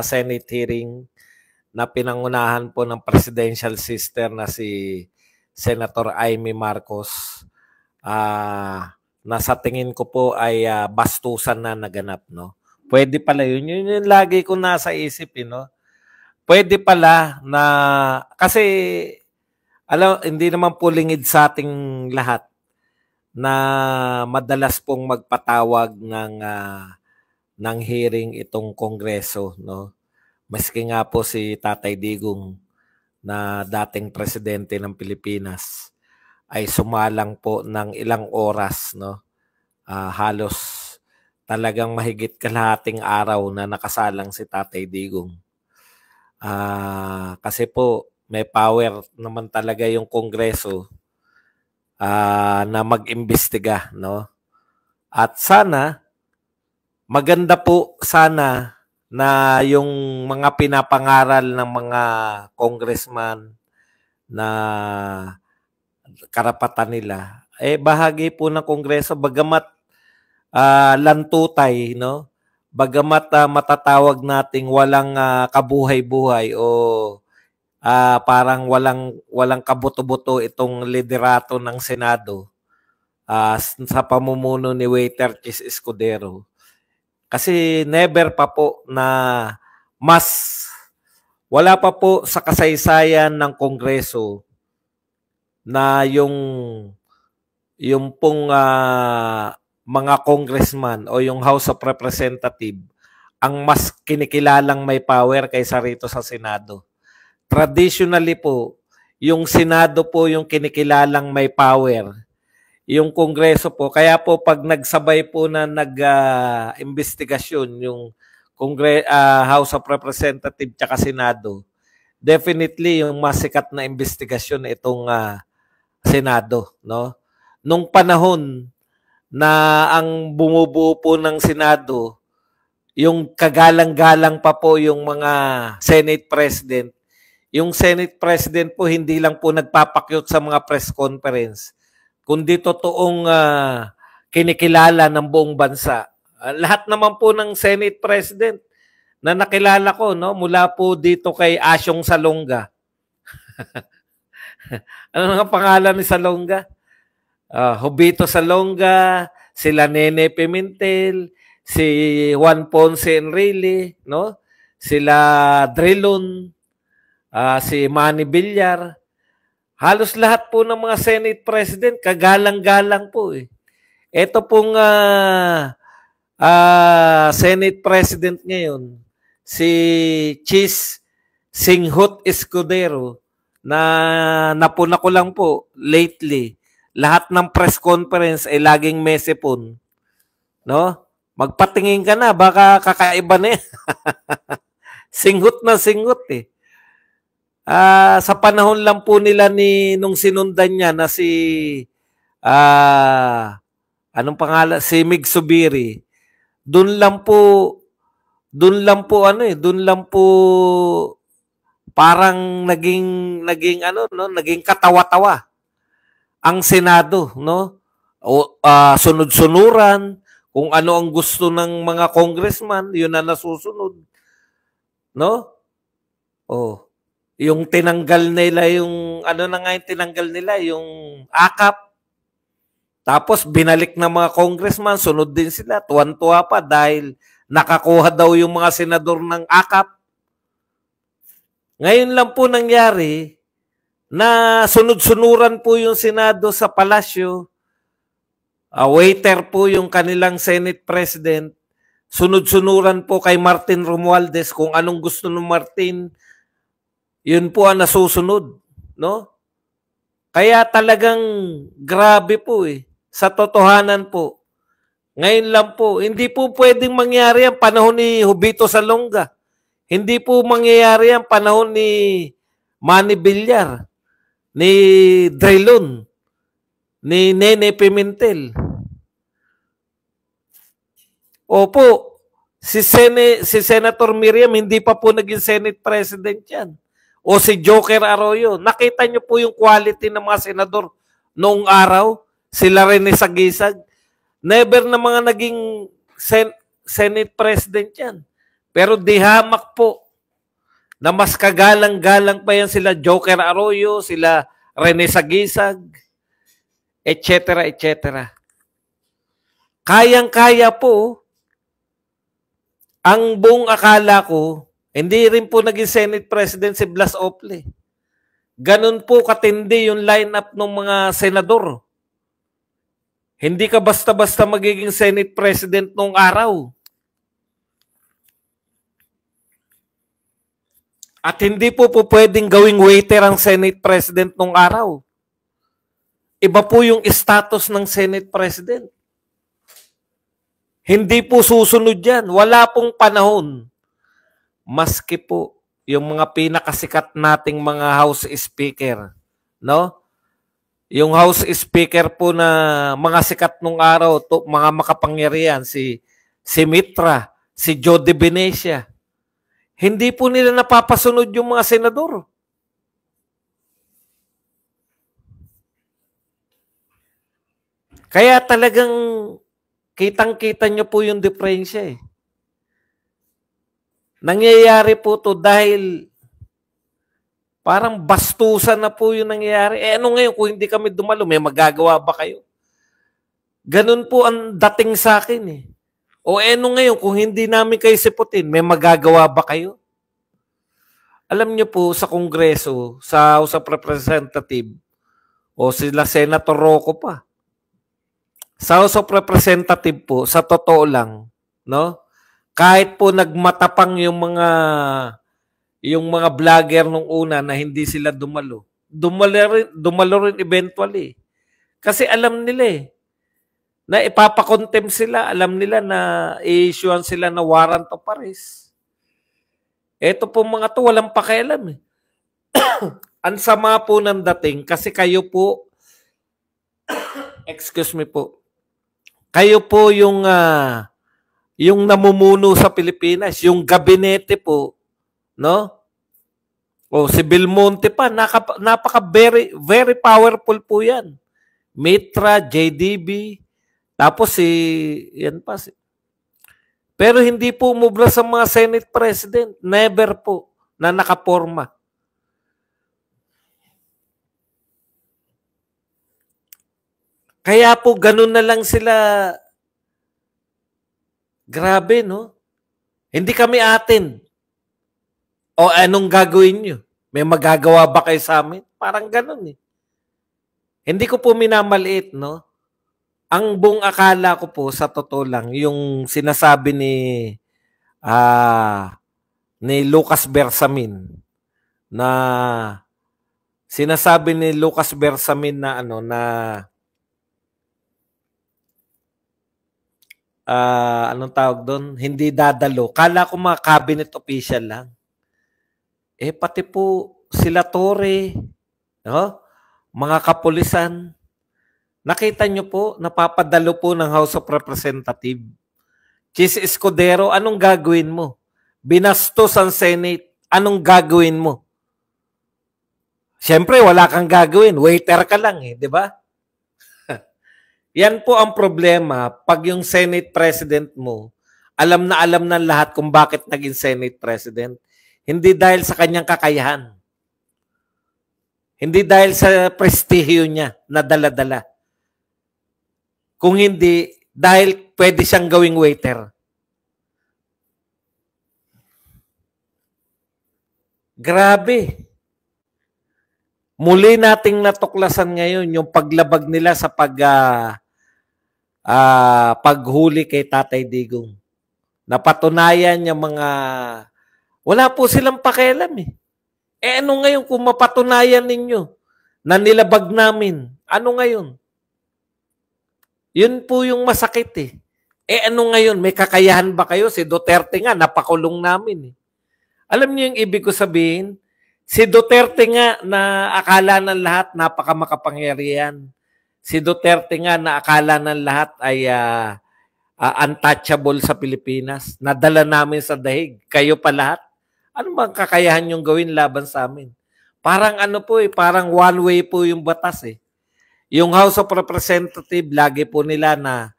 Senate hearing na pinangunahan po ng presidential sister na si Senator Amy Marcos, na sa tingin ko po ay bastusan na naganap, no? Pwede pala yun. Yun yung lagi ko nasa isip, no? Pwede pala na, kasi, hindi naman po lingid sa ating lahat na madalas pong magpatawag ng hearing itong Kongreso, no? Maski nga po si Tatay Digong na dating presidente ng Pilipinas ay sumalang po ng ilang oras, no? Halos talagang mahigit kalahating araw na nakasalang si Tatay Digong. Kasi po may power naman talaga yung Kongreso na mag-imbestiga, no? At sana maganda po sana na yung mga pinapangaral ng mga congressman na karapatan nila, bahagi po ng Kongreso, bagamat lantutay, no? Bagamat matatawag nating walang kabuhay-buhay o parang walang kabuto-buto itong liderato ng Senado sa pamumuno ni Waiter Chis Escudero. Kasi never pa po na wala pa po sa kasaysayan ng Kongreso na yung pong mga congressman o yung House of Representative ang mas kinikilalang may power kaysa rito sa Senado. Traditionally po, yung Senado po yung kinikilalang may power. Yung Kongreso po, kaya po pag nagsabay po na nag-investigasyon yung House of Representatives tsaka Senado, definitely yung mas sikat na investigasyon itong Senado, no? Nung panahon na ang bumubuo po ng Senado, yung kagalang-galang pa po yung mga Senate President. Yung Senate President po hindi lang po nagpapakyut sa mga press conference, kundi totoong kinikilala ng buong bansa. Lahat naman po ng Senate President na nakilala ko, no, mula po dito kay Asyong Salonga. Ano nga pangalan ni Salonga? Jovito Salonga, sila Nene Pimentel, si Juan Ponce Enrile, no? Sila Drilon, si Manny Villar. Halos lahat po ng mga Senate President, kagalang-galang po eh. Ito pong Senate President ngayon, si Chis Singhut Escudero, na napuna ko lang po lately, lahat ng press conference ay laging mesepon. No? Magpatingin ka na, baka kakaiba na yan. Singhut na singhut eh. Sa panahon lang po nila nung sinundan niya na si anong pangalan, si Mig Subiri, doon lang po parang naging katawa-tawa ang Senado, no? Sunod-sunuran, kung ano ang gusto ng mga congressman, yun na nasusunod, no? Yung tinanggal nila yung AKAP. Tapos binalik ng mga congressman, sunod din sila, tuwan-tuwa pa dahil nakakuha daw yung mga senador ng AKAP. Ngayon lang po nangyari na sunod-sunuran po yung Senado sa palasyo. Waiter po yung kanilang Senate President. Sunod-sunuran po kay Martin Romualdez kung anong gusto ng Martin. Yun po ang nasusunod, no? Kaya talagang grabe po eh. Sa totohanan po. Ngayon lang po, hindi po pwedeng mangyari ang panahon ni Jovito Salonga. Hindi po mangyayari ang panahon ni Manny Villar, ni Drilon, ni Nene Pimentel. Opo, si Senator Miriam hindi pa po naging Senate President yan. O si Joker Arroyo. Nakita niyo po yung quality ng mga senador noong araw. Sila Rene Sagisag. Never na mga naging Senate President yan. Pero di hamak po na mas kagalang-galang pa yan sila Joker Arroyo, sila Rene Sagisag, etc. etc. Kayang-kaya po. Ang buong akala ko, hindi rin po naging Senate President si Blas Ople. Ganun po katindi yung lineup ng mga senador. Hindi ka basta-basta magiging Senate President nung araw. At hindi po pwedeng gawing waiter ang Senate President nung araw. Iba po yung status ng Senate President. Hindi po susunod yan. Wala pong panahon. Maski po yung mga pinakasikat nating mga House Speaker, no? Yung House Speaker po na mga sikat nung araw, to, mga makapangyarihan, si Mitra, si Joe De Venecia. Hindi po nila napapasunod yung mga senador. Kaya talagang kitang-kita nyo po yung diferensya eh. Nangyayari po to dahil parang bastusan na po yung nangyayari. Eh ano ngayon kung hindi kami dumalo, may magagawa ba kayo? Ganun po ang dating sa akin eh. O ano ngayon kung hindi namin kayo siputin, may magagawa ba kayo? Alam niyo po sa Kongreso, sa House of Representatives, o sila Senator Rocco pa, sa House of Representatives po, sa totoo lang, no? Kahit po nagmatapang yung mga vlogger nung una na hindi sila dumalo. Dumalo rin eventually. Kasi alam nila eh, na ipapakontempt sila, alam nila na i-issuean sila na warrant of arrest. Ito po mga to, walang pakialam eh. Ang sama po ng dating kasi kayo po, excuse me po, kayo po yung namumuno sa Pilipinas, yung gabinete po, no? O si Belmonte pa, napaka very powerful po yan. Mitra, JDB, tapos yan pa. Pero hindi po umubra sa mga Senate President. Never po na nakaporma. Kaya po ganun na lang sila. Grabe, no? Hindi kami atin. O anong gagawin nyo? May magagawa ba kayo sa amin? Parang ganun eh. Hindi ko po minamaliit, no? Ang buong akala ko po, sa totoo lang, yung sinasabi ni Lucas Bersamin na sinasabi ni Lucas Bersamin na anong tawag doon? Hindi dadalo. Kala ko mga cabinet official lang. Eh pati po sila Torre, no? Mga kapulisan. Nakita nyo po, napapadalo po ng House of Representatives. Chis Escudero, anong gagawin mo? Binastos ang Senate, anong gagawin mo? Siyempre, wala kang gagawin. Waiter ka lang eh, di ba? Yan po ang problema pag yung Senate President mo, alam na lahat kung bakit naging Senate President. Hindi dahil sa kanyang kakayahan. Hindi dahil sa prestihyo niya na dala-dala. Kung hindi, dahil pwede siyang gawing waiter. Grabe. Muli nating natuklasan ngayon yung paglabag nila sa paghuli kay Tatay Digong. Napatunayan yung mga wala po silang pakialam eh. Eh ano ngayon kung mapatunayan ninyo na nilabag namin? Ano ngayon? Yun po yung masakit eh. Eh ano ngayon? May kakayahan ba kayo? Si Duterte nga, napakulong namin eh. Alam niyo yung ibig ko sabihin? Si Duterte nga na akala ng lahat napakamakapangyarihan. Si Duterte nga na akala ng lahat ay untouchable sa Pilipinas. Nadala namin sa dahig. Kayo pa lahat. Ano bang kakayahan yung gawin laban sa amin? Parang ano po eh, parang one way po yung batas eh. Yung House of Representatives, lagi po nila na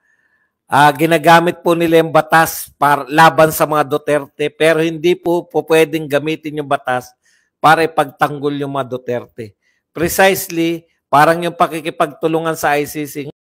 Ginagamit po nila yung batas para laban sa mga Duterte, pero hindi po pwedeng gamitin yung batas para ipagtanggol yung mga Duterte. Precisely, parang yung pakikipagtulungan sa ICC